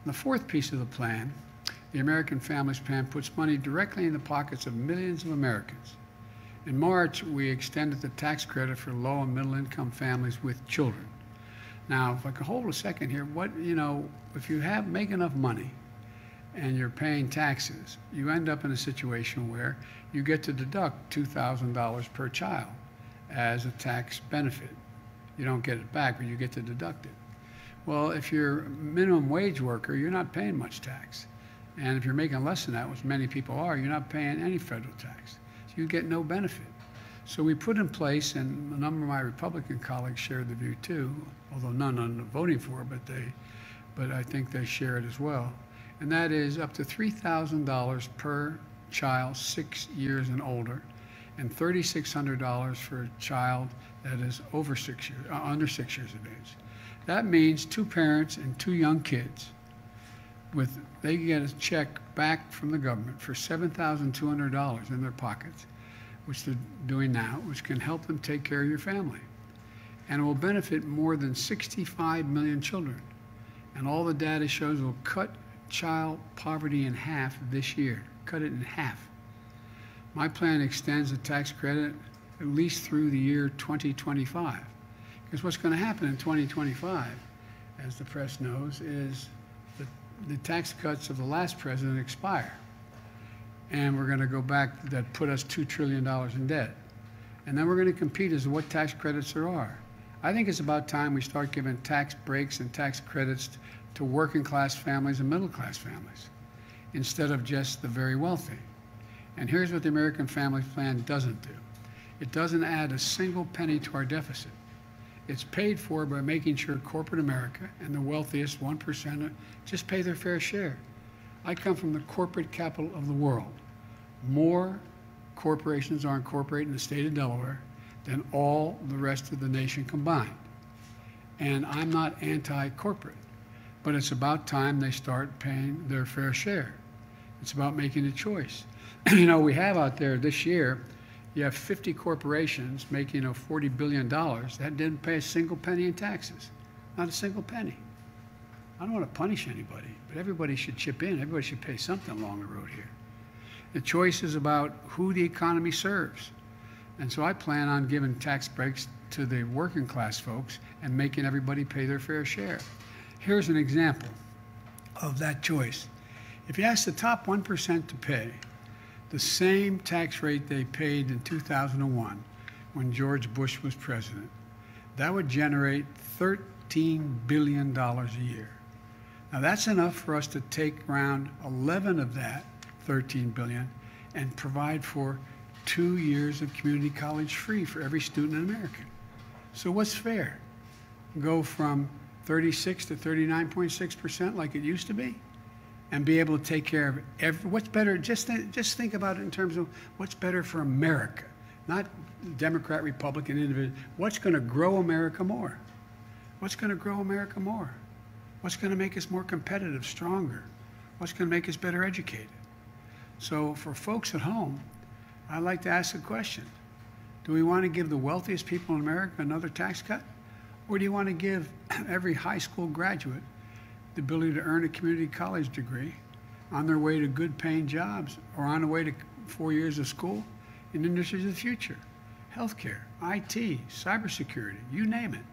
The fourth piece of the plan, the American Families Plan, puts money directly in the pockets of millions of Americans. In March, we extended the tax credit for low and middle income families with children. Now, if I could hold a second here, if you make enough money and you're paying taxes, you end up in a situation where you get to deduct $2,000 per child as a tax benefit. You don't get it back, but you get to deduct it. Well, if you're a minimum wage worker, you're not paying much tax. And if you're making less than that, which many people are, you're not paying any federal tax. So you get no benefit. So we put in place, and a number of my Republican colleagues share the view too, although none are voting for it, but I think they share it as well. And that is up to $3,000 per child 6 years and older, and $3,600 for a child that is under 6 years of age. That means two parents and two young kids, they get a check back from the government for $7,200 in their pockets, which they're doing now, which can help them take care of your family. And it will benefit more than 65 million children. And all the data shows it will cut child poverty in half this year, cut it in half. My plan extends the tax credit at least through the year 2025. Because what's going to happen in 2025, as the press knows, is the tax cuts of the last president expire. And we're going to go back, that put us $2 trillion in debt. And then we're going to compete as to what tax credits there are. I think it's about time we start giving tax breaks and tax credits to working class families and middle class families, instead of just the very wealthy. And here's what the American Family Plan doesn't do. It doesn't add a single penny to our deficit. It's paid for by making sure corporate America and the wealthiest 1% just pay their fair share. I come from the corporate capital of the world. More corporations are incorporated in the state of Delaware than all the rest of the nation combined. And I'm not anti-corporate, but it's about time they start paying their fair share. It's about making a choice. We have out there this year, you have 50 corporations making $40 billion that didn't pay a single penny in taxes. Not a single penny. I don't want to punish anybody, but everybody should chip in. Everybody should pay something along the road here. The choice is about who the economy serves. And so I plan on giving tax breaks to the working class folks and making everybody pay their fair share. Here's an example of that choice. If you ask the top 1% to pay the same tax rate they paid in 2001 when George Bush was president, that would generate $13 billion a year. Now that's enough for us to take around 11 of that 13 billion and provide for 2 years of community college free for every student in America. So what's fair? Go from 36 to 39.6% like it used to be, and be able to take care of what's better. Just think about it in terms of what's better for America, not Democrat, Republican, individual. What's going to grow America more? What's going to grow America more? What's going to make us more competitive, stronger? What's going to make us better educated? So for folks at home, I'd like to ask a question. Do we want to give the wealthiest people in America another tax cut? Or do you want to give every high school graduate the ability to earn a community college degree on their way to good paying jobs or on the way to 4 years of school in industries of the future? Healthcare, IT, cybersecurity, you name it.